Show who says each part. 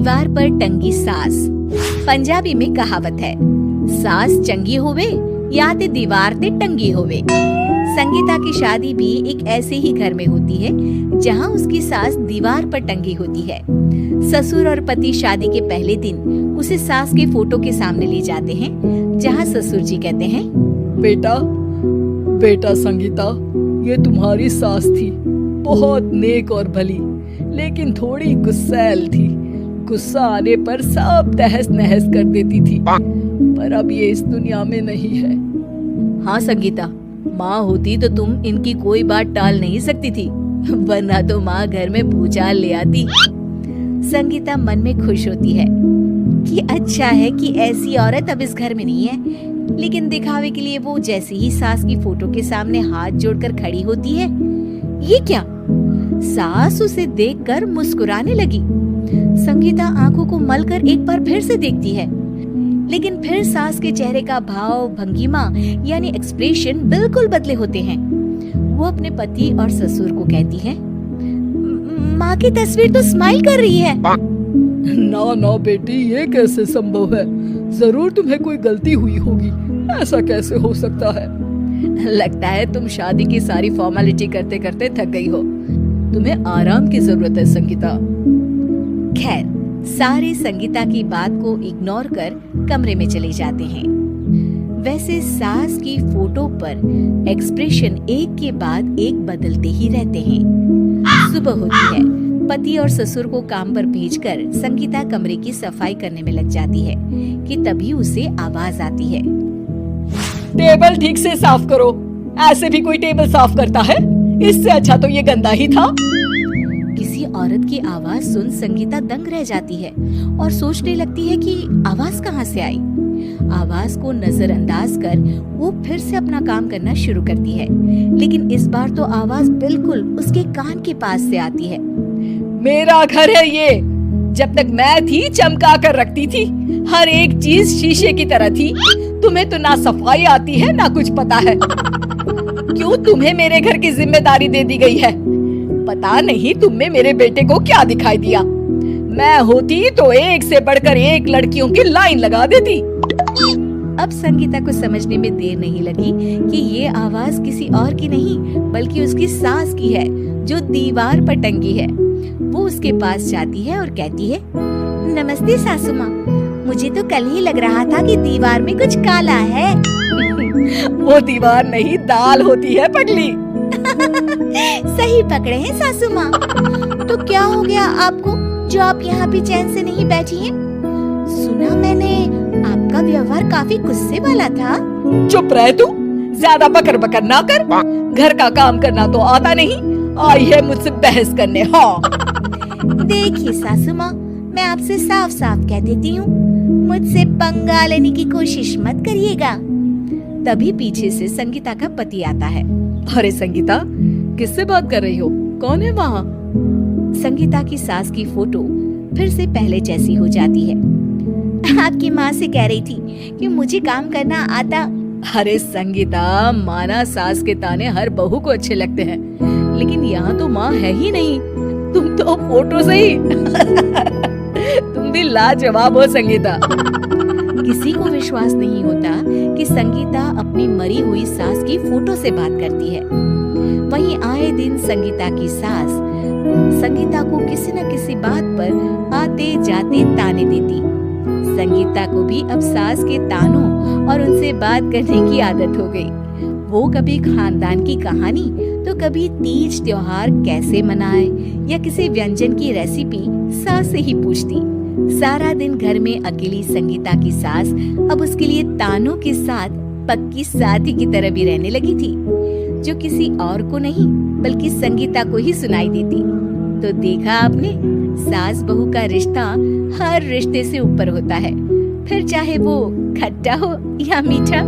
Speaker 1: दीवार पर टंगी सास। पंजाबी में कहावत है, सास चंगी होवे या ते दीवार ते टंगी होवे। संगीता की शादी भी एक ऐसे ही घर में होती है जहां उसकी सास दीवार पर टंगी होती है। ससुर और पति शादी के पहले दिन उसे सास के फोटो के सामने ले जाते हैं, जहां ससुर जी कहते हैं,
Speaker 2: बेटा संगीता, ये तुम्हारी सास थी, बहुत नेक और भली, लेकिन थोड़ी गुस्सैल थी। गुस्सा आने पर सब तहस नहस कर देती थी, पर अब ये इस दुनिया में नहीं है।
Speaker 1: हाँ संगीता, माँ होती तो तुम इनकी कोई बात टाल नहीं सकती थी, वरना तो माँ घर में भूचाल ले आती। संगीता मन में खुश होती है कि अच्छा है कि ऐसी औरत अब इस घर में नहीं है, लेकिन दिखावे के लिए वो जैसे ही सास की फोटो के सामने हाथ जोड़कर खड़ी होती है, ये क्या? सास उसे देखकर मुस्कुराने लगी। संगीता आंखों को मलकर एक बार फिर से देखती है, लेकिन फिर सास के चेहरे का भाव, भंगिमा यानी एक्सप्रेशन बिल्कुल बदले होते हैं। वो अपने पति और ससुर को कहती है, माँ की तस्वीर तो स्माइल कर रही है।
Speaker 2: ना बेटी, ये कैसे संभव है? जरूर तुम्हें कोई गलती हुई होगी, ऐसा कैसे हो सकता है?
Speaker 1: लगता है तुम शादी की सारी फॉर्मेलिटी करते करते थक गई हो, तुम्हें आराम की जरूरत है संगीता। खैर, सारे संगीता की बात को इग्नोर कर कमरे में चले जाते हैं। वैसे सास की फोटो पर एक्सप्रेशन एक के बाद एक बदलते ही रहते हैं। सुबह होती है, पति और ससुर को काम पर भेजकर संगीता कमरे की सफाई करने में लग जाती है कि तभी उसे आवाज आती है,
Speaker 2: टेबल ठीक से साफ करो। ऐसे भी कोई टेबल साफ करता है? इससे अच्छा तो ये गंदा ही था।
Speaker 1: किसी औरत की आवाज सुन संगीता दंग रह जाती है और सोचने लगती है कि आवाज कहाँ से आई। आवाज को नजरअंदाज कर वो फिर से अपना काम करना शुरू करती है, लेकिन इस बार तो आवाज बिल्कुल उसके कान के पास से आती है।
Speaker 2: मेरा घर है ये, जब तक मैं थी चमका कर रखती थी, हर एक चीज शीशे की तरह थी। तुम्हें तो ना सफाई आती है ना कुछ पता है। क्यों तुम्हें मेरे घर की जिम्मेदारी दे दी गई है? पता नहीं तुम में मेरे बेटे को क्या दिखाई दिया। मैं होती तो एक से बढ़कर एक लड़कियों की लाइन लगा देती।
Speaker 1: अब संगीता को समझने में देर नहीं लगी कि ये आवाज किसी और की नहीं बल्कि उसकी सास की है, जो दीवार पर टंगी है। वो उसके पास जाती है और कहती है, नमस्ते सासू माँ, मुझे तो कल ही लग रहा था कि दीवार में कुछ काला है।
Speaker 2: वो दीवार नहीं, दाल होती है पगली।
Speaker 1: सही पकड़े हैं सासू माँ। तो क्या हो गया आपको जो आप यहाँ भी चैन से नहीं बैठी हैं? सुना मैंने आपका व्यवहार काफी गुस्से वाला था।
Speaker 2: चुप रह तू, ज्यादा बकर बकर ना कर। घर का काम करना तो आता नहीं, आई है मुझसे बहस करने। हाँ
Speaker 1: देखिए सासू माँ, मैं आपसे साफ साफ कह देती हूँ, मुझसे पंगा लेने की कोशिश मत करिएगा। तभी पीछे से संगीता का पति आता है।
Speaker 2: अरे संगीता, किससे बात कर रही हो? कौन है वहाँ?
Speaker 1: संगीता की सास की फोटो फिर से पहले जैसी हो जाती है। आपकी माँ से कह रही थी कि मुझे काम करना आता।
Speaker 2: अरे संगीता, माना सास के ताने हर बहू को अच्छे लगते हैं, लेकिन यहाँ तो माँ है ही नहीं, तुम तो फोटो से ही। तुम भी लाजवाब हो संगीता।
Speaker 1: किसी को विश्वास नहीं होता कि संगीता अपनी मरी हुई सास की फोटो से बात करती है। वहीं आए दिन संगीता की सास संगीता को किसी न किसी बात पर आते जाते ताने देती। संगीता को भी अब सास के तानों और उनसे बात करने की आदत हो गई। वो कभी खानदान की कहानी तो कभी तीज त्योहार कैसे मनाए या किसी व्यंजन की रेसिपी सास से ही पूछती। सारा दिन घर में अकेली संगीता की सास अब उसके लिए तानों के साथ पक्की साथी की तरह भी रहने लगी थी, जो किसी और को नहीं बल्कि संगीता को ही सुनाई देती। तो देखा आपने, सास बहू का रिश्ता हर रिश्ते से ऊपर होता है, फिर चाहे वो खट्टा हो या मीठा।